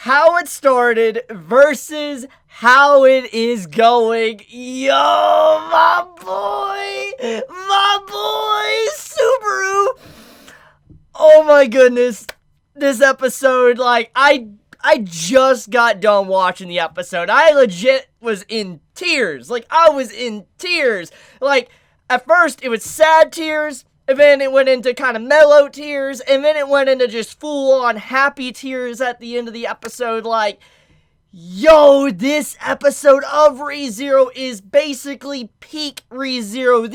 how it started versus how it is going. Yo, my boy, Subaru. Oh my goodness, this episode, like, I just got done watching the episode. I legit was in tears. Like, I was in tears. Like, at first, it was sad tears, and then it went into kind of mellow tears, and then it went into just full-on happy tears at the end of the episode. Like, yo, this episode of ReZero is basically peak ReZero.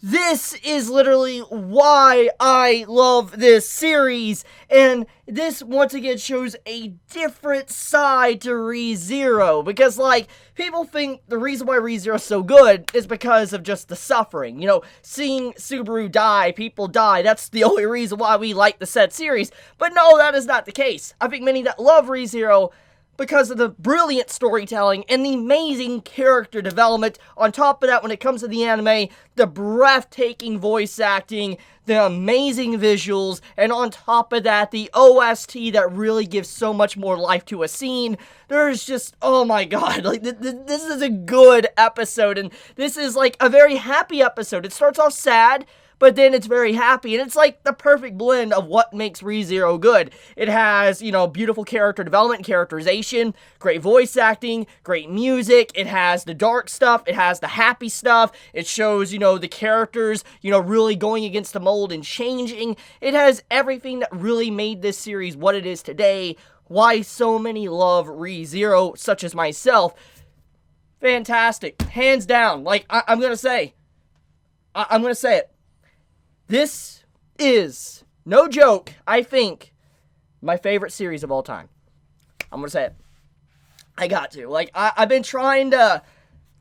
This is literally why I love this series, and this once again shows a different side to ReZero, because, like, people think the reason why ReZero is so good is because of just the suffering. You know, seeing Subaru die, people die, that's the only reason why we like the said series, but no, that is not the case. I think many that love ReZero because of the brilliant storytelling and the amazing character development. On top of that, when it comes to the anime, the breathtaking voice acting, the amazing visuals, and on top of that, the OST that really gives so much more life to a scene. There's just, oh my god, like, this is a good episode, and this is, like, a very happy episode. It starts off sad, but then it's very happy, and it's like the perfect blend of what makes ReZero good. It has, you know, beautiful character development and characterization, great voice acting, great music, it has the dark stuff, it has the happy stuff, it shows, you know, the characters, you know, really going against the mold and changing. It has everything that really made this series what it is today, why so many love ReZero, such as myself. Fantastic. Hands down. Like, I'm gonna say it. This is, no joke, I think, my favorite series of all time. I'm gonna say it. I got to. Like, I've been trying to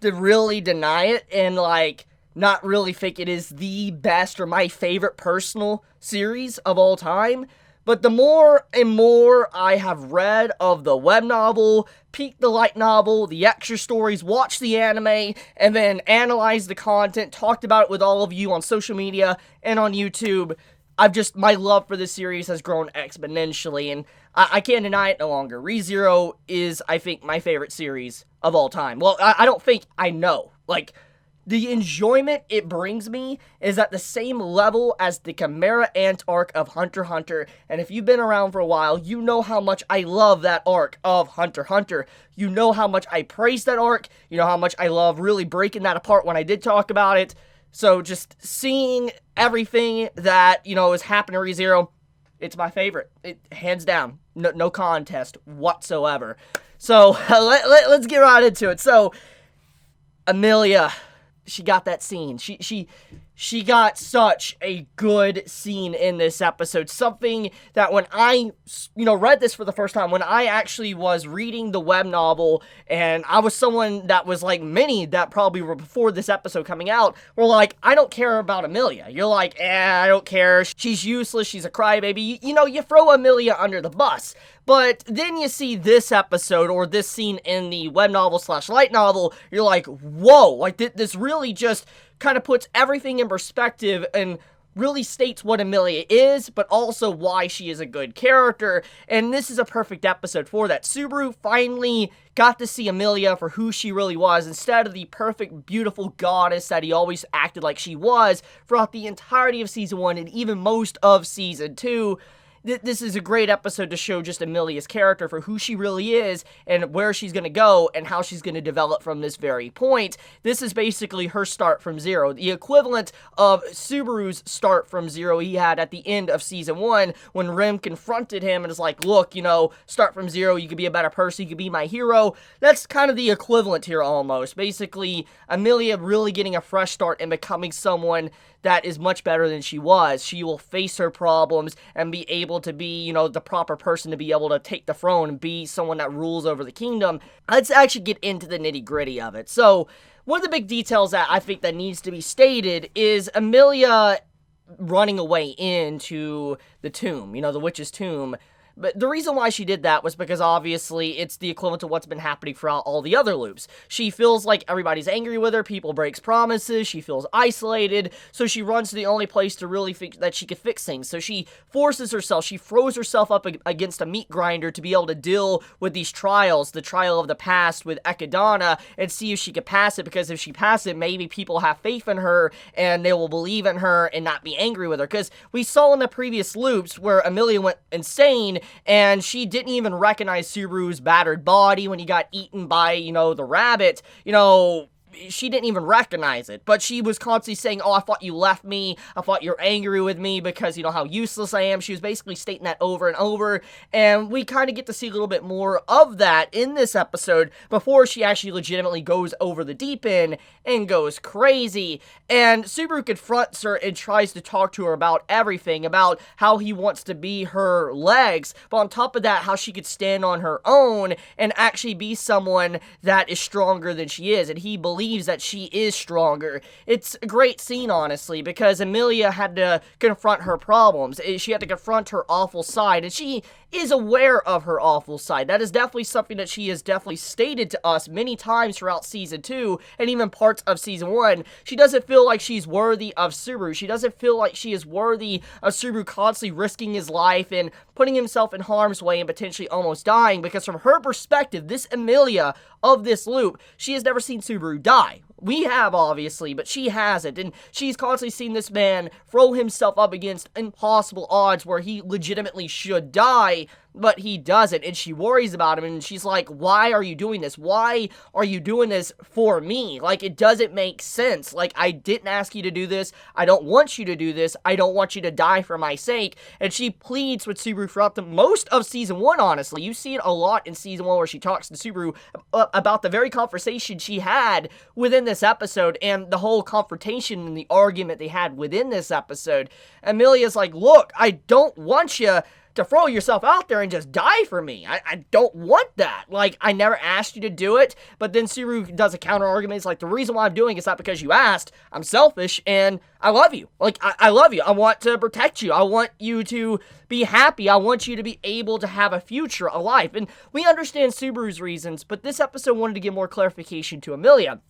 really deny it and, like, not really think it is the best or my favorite personal series of all time. But the more and more I have read of the web novel, peeked the light novel, the extra stories, watched the anime, and then analyzed the content, talked about it with all of you on social media and on YouTube, my love for this series has grown exponentially, and I can't deny it no longer. ReZero is, I think, my favorite series of all time. Well, I don't think, I know. Like, the enjoyment it brings me is at the same level as the Chimera Ant arc of Hunter x Hunter, and if you've been around for a while, you know how much I love that arc of Hunter x Hunter. You know how much I praise that arc, you know how much I love really breaking that apart when I did talk about it. So just seeing everything that, you know, is happening to ReZero, it's my favorite. It, hands down, no contest whatsoever. So let's get right into it. So, Emilia, she got that scene. She got such a good scene in this episode. Something that when I, you know, read this for the first time, when I actually was reading the web novel, and I was someone that was like many that probably were before this episode coming out, were like, I don't care about Emilia. You're like, I don't care. She's useless. She's a crybaby. You know, you throw Emilia under the bus. But then you see this episode, or this scene in the web novel / light novel, you're like, whoa, like this really just kind of puts everything in perspective and really states what Emilia is, but also why she is a good character, and this is a perfect episode for that. Subaru finally got to see Emilia for who she really was, instead of the perfect, beautiful goddess that he always acted like she was throughout the entirety of Season 1 and even most of Season 2. This is a great episode to show just Emilia's character for who she really is and where she's going to go and how she's going to develop from this very point. This is basically her start from zero, the equivalent of Subaru's start from zero he had at the end of Season 1 when Rem confronted him and is like, look, you know, start from zero, you could be a better person, you could be my hero. That's kind of the equivalent here almost. Basically, Emilia really getting a fresh start and becoming someone that is much better than she was. She will face her problems and be able to be, you know, the proper person to be able to take the throne and be someone that rules over the kingdom. Let's actually get into the nitty-gritty of it. So, one of the big details that I think that needs to be stated is Emilia running away into the tomb, you know, the witch's tomb. But the reason why she did that was because obviously it's the equivalent to what's been happening throughout all the other loops. She feels like everybody's angry with her, people breaks promises, she feels isolated, so she runs to the only place to really that she could fix things. So she forces herself, she throws herself up against a meat grinder to be able to deal with these trials, the trial of the past with Ekadana, and see if she could pass it, because if she passes it, maybe people have faith in her, and they will believe in her and not be angry with her. Because we saw in the previous loops where Emilia went insane, and she didn't even recognize Subaru's battered body when he got eaten by, the rabbit. She didn't even recognize it, but she was constantly saying, oh, I thought you left me, I thought you're angry with me because, how useless I am. She was basically stating that over and over, and we kind of get to see a little bit more of that in this episode before she actually legitimately goes over the deep end and goes crazy. And Subaru confronts her and tries to talk to her about everything, about how he wants to be her legs, but on top of that, how she could stand on her own and actually be someone that is stronger than she is, and he believes that she is stronger. It's a great scene, honestly, because Emilia had to confront her problems. She had to confront her awful side, and she is aware of her awful side. That is definitely something that she has definitely stated to us many times throughout Season 2, and even parts of Season 1. She doesn't feel like she's worthy of Subaru. She doesn't feel like she is worthy of Subaru constantly risking his life and putting himself in harm's way and potentially almost dying, because from her perspective, this Emilia of this loop, she has never seen Subaru die. We have, obviously, but she hasn't, and she's constantly seen this man throw himself up against impossible odds where he legitimately should die, but he doesn't, and she worries about him, and she's like, why are you doing this? Why are you doing this for me? Like, it doesn't make sense. Like, I didn't ask you to do this. I don't want you to do this. I don't want you to die for my sake. And she pleads with Subaru throughout the most of Season 1, honestly. You see it a lot in Season 1 where she talks to Subaru about the very conversation she had within this episode and the whole confrontation and the argument they had within this episode. Emilia's like, look, I don't want you to throw yourself out there and just die for me. I don't want that. Like, I never asked you to do it. But then Subaru does a counter argument. It's like, the reason why I'm doing it is not because you asked. I'm selfish and I love you. Like, I love you. I want to protect you. I want you to be happy. I want you to be able to have a future, a life. And we understand Subaru's reasons, but this episode wanted to give more clarification to Emilia.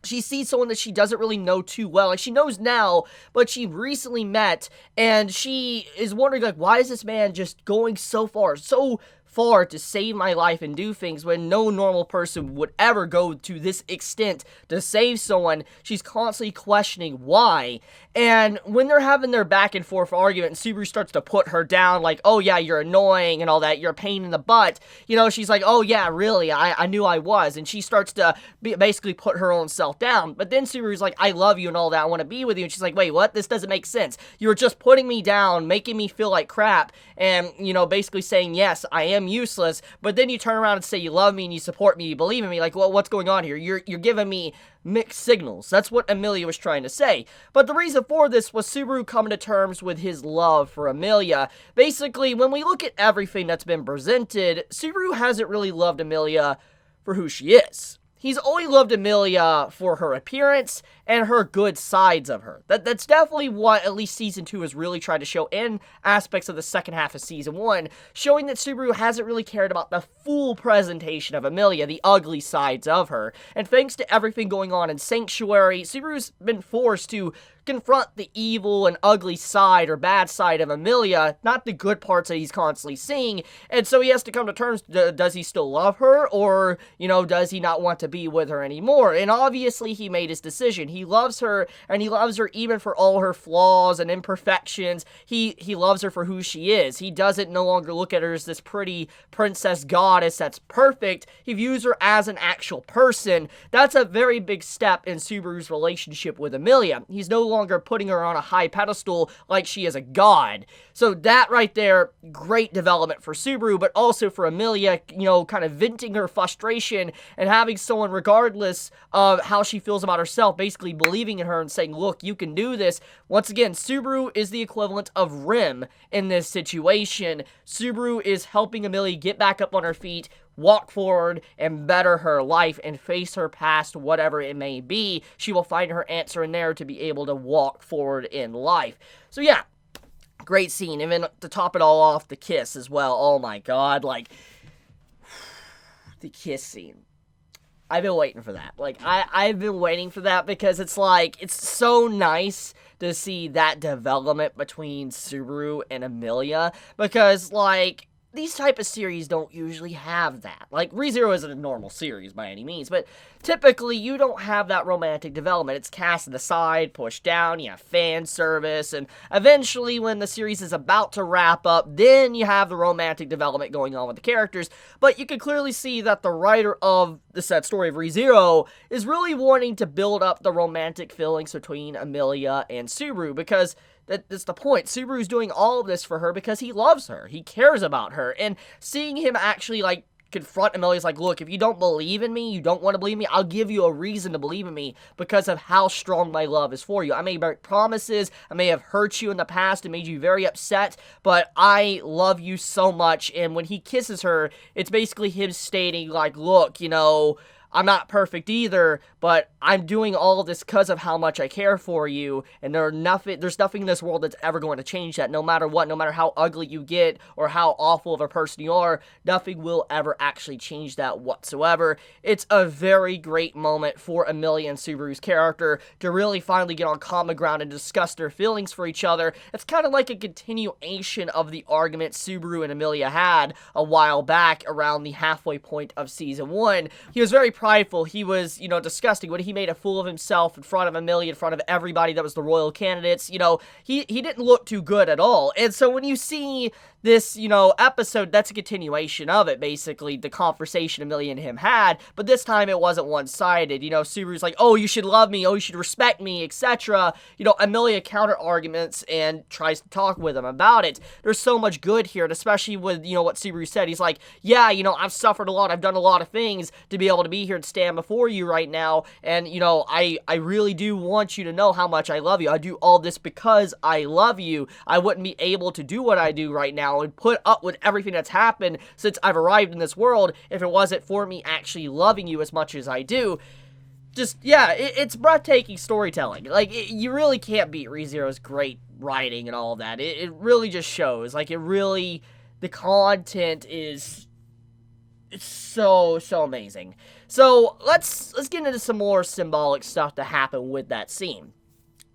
She sees someone that she doesn't really know too well. Like, she knows now, but she recently met, and she is wondering, like, why is this man just going so far to save my life and do things when no normal person would ever go to this extent to save someone? She's constantly questioning why. And when they're having their back and forth argument, and Subaru starts to put her down, like, oh yeah, you're annoying and all that, you're a pain in the butt, she's like, oh yeah, really, I knew I was. And she starts to basically put her own self down. But then Subaru's like, I love you and all that, I want to be with you. And she's like, wait, what? This doesn't make sense. You were just putting me down, making me feel like crap, and, basically saying, yes, I am useless, but then you turn around and say you love me and you support me, you believe in me. Like, well, what's going on here? You're giving me mixed signals. That's what Emilia was trying to say. But the reason for this was Subaru coming to terms with his love for Emilia. Basically, when we look at everything that's been presented, Subaru hasn't really loved Emilia for who she is. He's only loved Emilia for her appearance and her good sides of her. That's definitely what at least Season 2 has really tried to show, in aspects of the second half of Season 1, showing that Subaru hasn't really cared about the full presentation of Emilia, the ugly sides of her. And thanks to everything going on in Sanctuary, Subaru's been forced to confront the evil and ugly side or bad side of Emilia, not the good parts that he's constantly seeing. And so he has to come to terms, does he still love her, or, does he not want to be with her anymore? And obviously he made his decision. He loves her, and he loves her even for all her flaws and imperfections. He loves her for who she is. He doesn't no longer look at her as this pretty princess goddess that's perfect. He views her as an actual person. That's a very big step in Subaru's relationship with Emilia. He's no longer putting her on a high pedestal like she is a god. So that right there, great development for Subaru, but also for Emilia, kind of venting her frustration and having someone, regardless of how she feels about herself, basically believing in her and saying, look, you can do this. Once again, Subaru is the equivalent of Rim in this situation. Subaru is helping Emilia get back up on her feet, walk forward, and better her life and face her past, whatever it may be. She will find her answer in there to be able to walk forward in life. So yeah, Great scene. And then to top it all off, the kiss as well. Oh my god, like, the kiss scene. I've been waiting for that. Like, I've been waiting for that because it's like, it's so nice to see that development between Subaru and Emilia, because, like, these type of series don't usually have that. Like, ReZero isn't a normal series by any means, but typically you don't have that romantic development. It's cast aside, pushed down, you have fan service, and eventually when the series is about to wrap up, then you have the romantic development going on with the characters. But you can clearly see that the writer of the set story of ReZero is really wanting to build up the romantic feelings between Emilia and Subaru, because that's the point. Subaru's doing all of this for her because he loves her. He cares about her. And seeing him actually, like, confront Emilia's like, look, if you don't believe in me, you don't want to believe me, I'll give you a reason to believe in me because of how strong my love is for you. I may make promises, I may have hurt you in the past and made you very upset, but I love you so much. And when he kisses her, it's basically him stating, like, look, you know, I'm not perfect either, but I'm doing all of this because of how much I care for you, and there's nothing in this world that's ever going to change that. No matter what, no matter how ugly you get or how awful of a person you are, nothing will ever actually change that whatsoever. It's a very great moment for Emilia and Subaru's character to really finally get on common ground and discuss their feelings for each other. It's kind of like a continuation of the argument Subaru and Emilia had a while back around the halfway point of Season 1. He was very prideful. He was, you know, disgusting when he made a fool of himself in front of Emilia, in front of everybody that was the royal candidates. You know, he didn't look too good at all. And so when you see this, you know, episode, that's a continuation of it, basically, the conversation Emilia and him had, but this time it wasn't one-sided. You know, Subaru's like, oh, you should love me, oh, you should respect me, etc. You know, Emilia counter-arguments and tries to talk with him about it. There's so much good here, and especially with, you know, what Subaru said. He's like, yeah, you know, I've suffered a lot, I've done a lot of things to be able to be here and stand before you right now, and, you know, I really do want you to know how much I love you. I do all this because I love you. I wouldn't be able to do what I do right now and put up with everything that's happened since I've arrived in this world if it wasn't for me actually loving you as much as I do. Just, yeah, it's breathtaking storytelling. Like, you really can't beat ReZero's great writing and all of that. It really just shows. Like, the content is, it's so amazing. So, let's get into some more symbolic stuff that happened with that scene.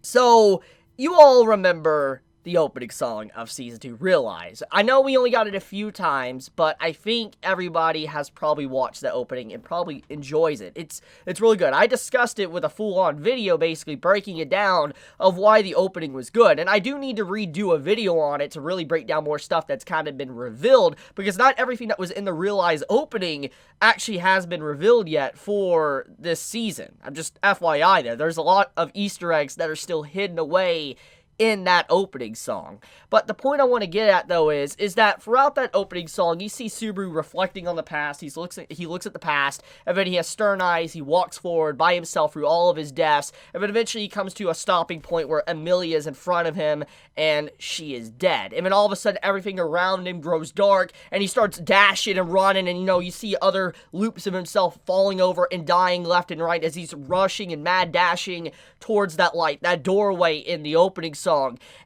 So, you all remember the opening song of Season 2, Realize. I know we only got it a few times, but I think everybody has probably watched the opening and probably enjoys it. It's really good. I discussed it with a full-on video, basically breaking it down of why the opening was good, and I do need to redo a video on it to really break down more stuff that's kind of been revealed, because not everything that was in the Realize opening actually has been revealed yet for this season. I'm just FYI there. There's a lot of Easter eggs that are still hidden away in that opening song. But the point I want to get at, though, is that throughout that opening song, you see Subaru reflecting on the past. He looks at the past, and then he has stern eyes. He walks forward by himself through all of his deaths, and then eventually he comes to a stopping point where Emilia is in front of him, and she is dead. And then all of a sudden, everything around him grows dark, and he starts dashing and running, and, you know, you see other loops of himself falling over and dying left and right as he's rushing and mad dashing towards that light, that doorway in the opening song.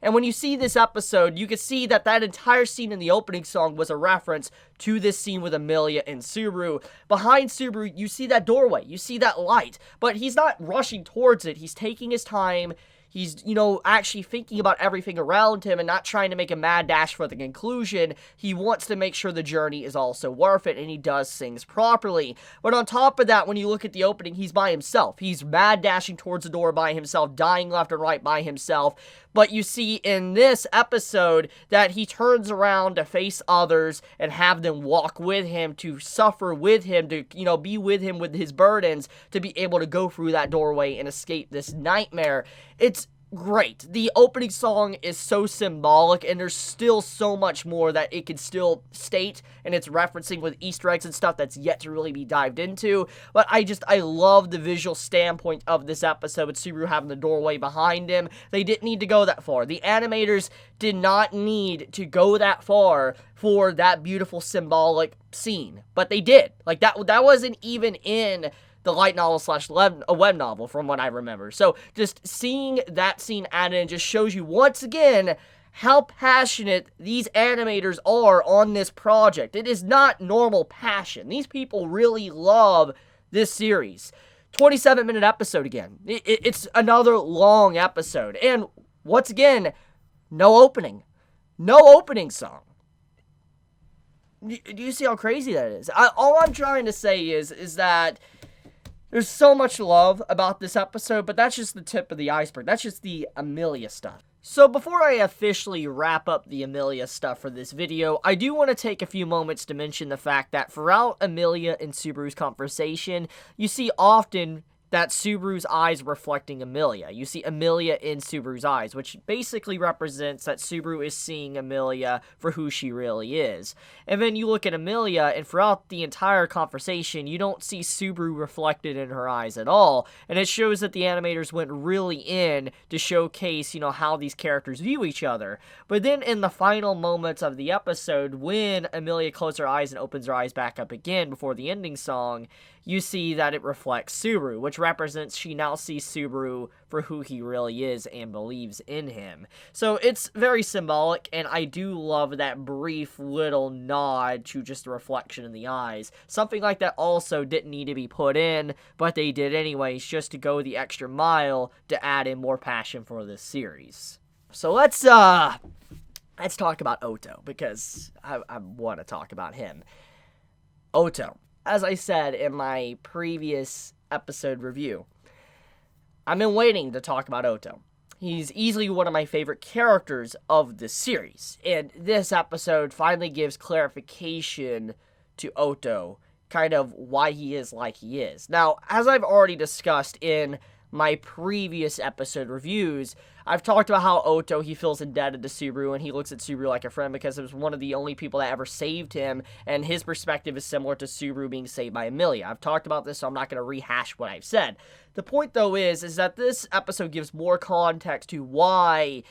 And when you see this episode, you can see that entire scene in the opening song was a reference to this scene with Emilia and Subaru. Behind Subaru, you see that doorway, you see that light, but he's not rushing towards it. He's taking his time. He's, you know, actually thinking about everything around him and not trying to make a mad dash for the conclusion. He wants to make sure the journey is also worth it, and he does things properly. But on top of that, when you look at the opening, he's by himself. He's mad dashing towards the door by himself, dying left and right by himself. But you see in this episode that he turns around to face others and have them walk with him, to suffer with him, to, you know, be with him with his burdens, to be able to go through that doorway and escape this nightmare. It's great. The opening song is so symbolic, and there's still so much more that it can still state, and it's referencing with Easter eggs and stuff that's yet to really be dived into. But I love the visual standpoint of this episode with Subaru having the doorway behind him. They didn't need to go that far. The animators did not need to go that far for that beautiful symbolic scene, but they did. Like, that wasn't even in the light novel / a web novel, from what I remember. So just seeing that scene added in just shows you once again how passionate these animators are on this project. It is not normal passion. These people really love this series. 27-minute episode again. It's another long episode. And once again, no opening. No opening song. Do you see how crazy that is? All I'm trying to say is that there's so much love about this episode, but that's just the tip of the iceberg. That's just the Emilia stuff. So before I officially wrap up the Emilia stuff for this video, I do want to take a few moments to mention the fact that throughout Emilia and Subaru's conversation, you see often that Subaru's eyes reflecting Emilia. You see Emilia in Subaru's eyes, which basically represents that Subaru is seeing Emilia for who she really is. And then you look at Emilia, and throughout the entire conversation, you don't see Subaru reflected in her eyes at all. And it shows that the animators went really in to showcase, how these characters view each other. But then in the final moments of the episode, when Emilia closes her eyes and opens her eyes back up again before the ending song, you see that it reflects Subaru, which represents she now sees Subaru for who he really is and believes in him. So it's very symbolic, and I do love that brief little nod to just a reflection in the eyes. Something like that also didn't need to be put in, but they did anyways, just to go the extra mile to add in more passion for this series. So let's talk about Oto, because I want to talk about him. Oto. As I said in my previous episode review, I've been waiting to talk about Oto. He's easily one of my favorite characters of the series, and this episode finally gives clarification to Oto, kind of why he is like he is. Now, as I've already discussed in my previous episode reviews, I've talked about how Oto, he feels indebted to Subaru, and he looks at Subaru like a friend because it was one of the only people that ever saved him, and his perspective is similar to Subaru being saved by Emilia. I've talked about this, so I'm not going to rehash what I've said. The point, though, is that this episode gives more context to why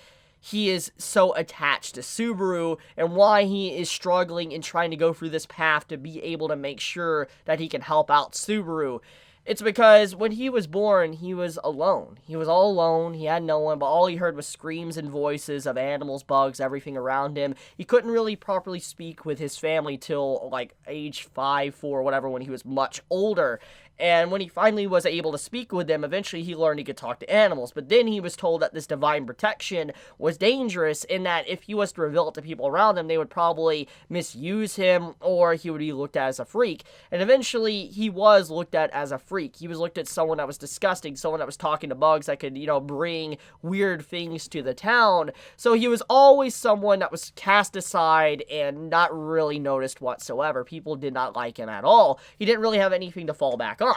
he is so attached to Subaru, and why he is struggling and trying to go through this path to be able to make sure that he can help out Subaru. It's because when he was born, he was alone. He was all alone. He had no one, but all he heard was screams and voices of animals, bugs, everything around him. He couldn't really properly speak with his family till, age 5, 4, whatever, when he was much older. And when he finally was able to speak with them, eventually he learned he could talk to animals. But then he was told that this divine protection was dangerous, in that if he was to reveal it to people around him, they would probably misuse him, or he would be looked at as a freak. And eventually, he was looked at as a freak. He was looked at someone that was disgusting, someone that was talking to bugs that could, bring weird things to the town. So he was always someone that was cast aside and not really noticed whatsoever. People did not like him at all. He didn't really have anything to fall back on.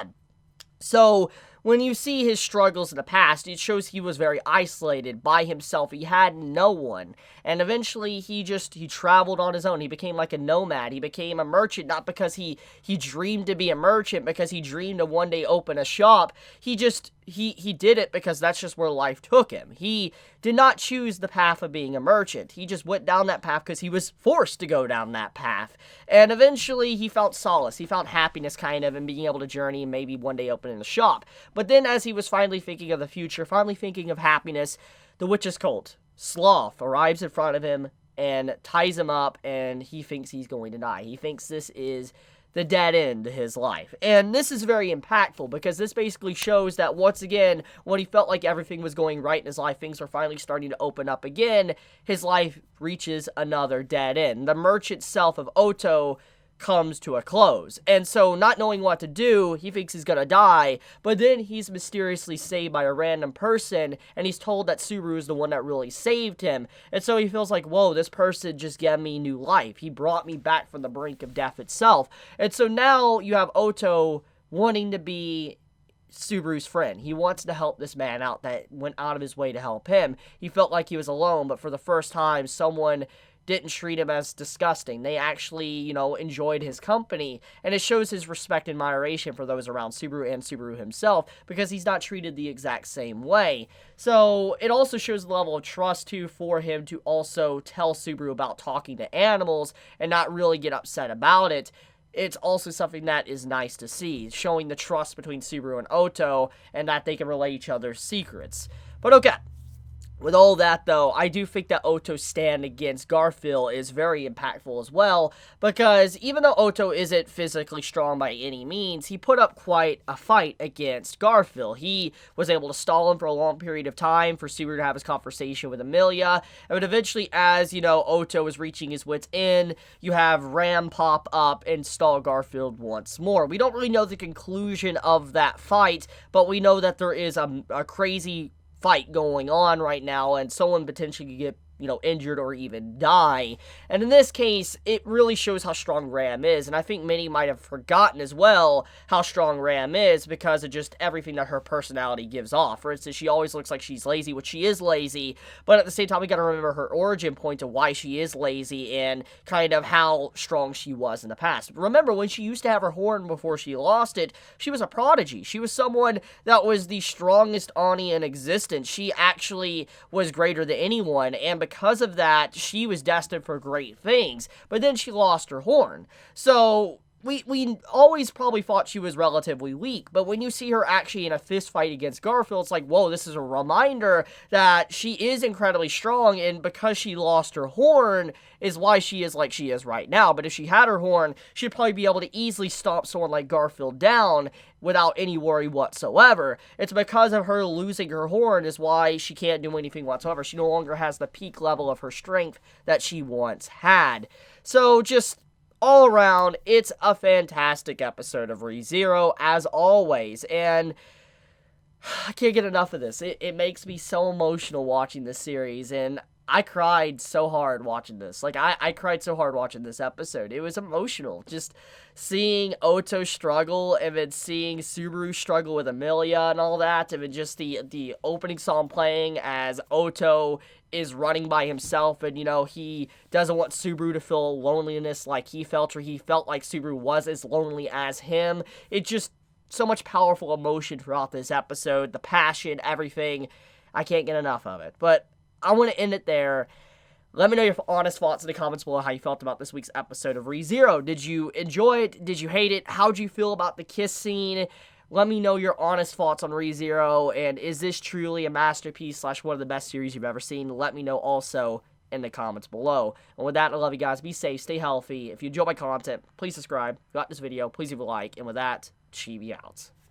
So when you see his struggles in the past, it shows he was very isolated by himself. He had no one. And eventually he traveled on his own. He became like a nomad. He became a merchant, not because he dreamed to be a merchant, because he dreamed to one day open a shop. He did it because that's just where life took him. He did not choose the path of being a merchant. He just went down that path because he was forced to go down that path. And eventually he felt solace. He found happiness kind of in being able to journey and maybe one day opening a shop. But then as he was finally thinking of the future, finally thinking of happiness, the witch's cult, Sloth, arrives in front of him and ties him up, and he thinks he's going to die. He thinks this is the dead end to his life. And this is very impactful, because this basically shows that once again, when he felt like everything was going right in his life, things were finally starting to open up again, his life reaches another dead end. The merchant self of Oto comes to a close. And so, not knowing what to do, he thinks he's gonna die, but then he's mysteriously saved by a random person, and he's told that Subaru is the one that really saved him. And so he feels like, whoa, this person just gave me new life. He brought me back from the brink of death itself. And so now you have Oto wanting to be Subaru's friend. He wants to help this man out that went out of his way to help him. He felt like he was alone, but for the first time, someone didn't treat him as disgusting. They actually, enjoyed his company. And it shows his respect and admiration for those around Subaru and Subaru himself, because he's not treated the exact same way. So it also shows the level of trust, too, for him to also tell Subaru about talking to animals and not really get upset about it. It's also something that is nice to see, showing the trust between Subaru and Oto, and that they can relay each other's secrets. But okay, With all that, though, I do think that Oto's stand against Garfield is very impactful as well, because even though Oto isn't physically strong by any means, he put up quite a fight against Garfield. He was able to stall him for a long period of time for Subaru to have his conversation with Emilia, and eventually, as, Oto is reaching his wit's end, you have Ram pop up and stall Garfield once more. We don't really know the conclusion of that fight, but we know that there is a crazy fight going on right now, and someone potentially could get injured or even die. And in this case, it really shows how strong Ram is, and I think many might have forgotten as well how strong Ram is because of just everything that her personality gives off. For instance, she always looks like she's lazy, which she is lazy, but at the same time, we gotta remember her origin point to why she is lazy and kind of how strong she was in the past. Remember, when she used to have her horn before she lost it, she was a prodigy. She was someone that was the strongest Ani in existence. She actually was greater than anyone, and because of that, she was destined for great things. But then she lost her horn. So we always probably thought she was relatively weak, but when you see her actually in a fist fight against Garfield, it's like, whoa, this is a reminder that she is incredibly strong, and because she lost her horn is why she is like she is right now. But if she had her horn, she'd probably be able to easily stomp someone like Garfield down without any worry whatsoever. It's because of her losing her horn is why she can't do anything whatsoever. She no longer has the peak level of her strength that she once had. So just all around, it's a fantastic episode of ReZero, as always, and I can't get enough of this. It makes me so emotional watching this series, and I cried so hard watching this. Like, I cried so hard watching this episode. It was emotional. Just seeing Oto struggle, and then seeing Subaru struggle with Emilia and all that, and then just the opening song playing as Oto is running by himself, and, he doesn't want Subaru to feel loneliness like he felt, or he felt like Subaru was as lonely as him. It just, so much powerful emotion throughout this episode. The passion, everything. I can't get enough of it. But I want to end it there. Let me know your honest thoughts in the comments below how you felt about this week's episode of ReZero. Did you enjoy it? Did you hate it? How'd you feel about the kiss scene? Let me know your honest thoughts on ReZero, and is this truly a masterpiece / one of the best series you've ever seen? Let me know also in the comments below. And with that, I love you guys. Be safe, stay healthy. If you enjoy my content, please subscribe. If you like this video, please leave a like. And with that, Chibi out.